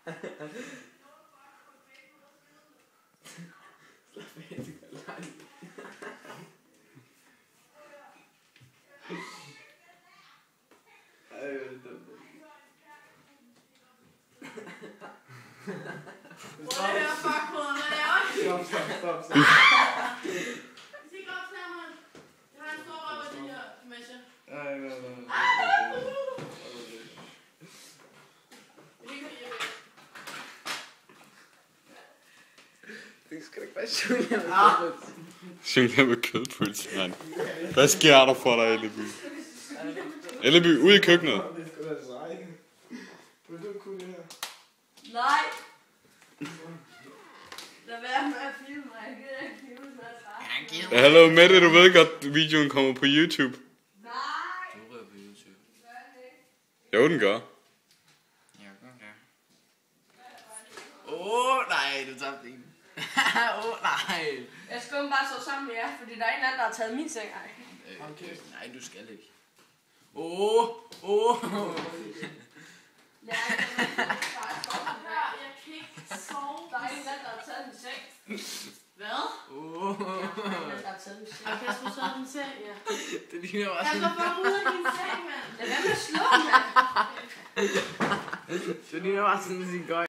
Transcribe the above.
Hvor er det her fuckhoved, hvad laver I? Stop. Hvis I ikke optager mig, jeg har en stor røv af de her messer. Nej. Det skal ikke være Julia med kødpølse. Julia med kødpølse, mand. Hvad sker der for dig, Elleby? Elleby, ud i køkkenet. Det skal da sej. Vil du kunne det her? Nej. Lad være med at filme mig. Jeg gider ikke filme mig. Ja, hallo Mette, du ved godt, videoen kommer på YouTube. Nej. Du rører på YouTube. Jo, den gør. Ja, nej, du tabte en. Nej. Jeg skal bare stå sammen med jer, fordi der er en anden, der har taget min seng. Nej, du skal ikke. Jeg kan ikke sove. Der er en anden, der har taget min seng. Hvad? Der er en anden, der har taget min seng. Og Kasper så den seng, ja. Det ligner bare Kasper, sådan. bare ud af din seng, mand. Lad være med at slå, mand. Det ligner bare sådan en gøj.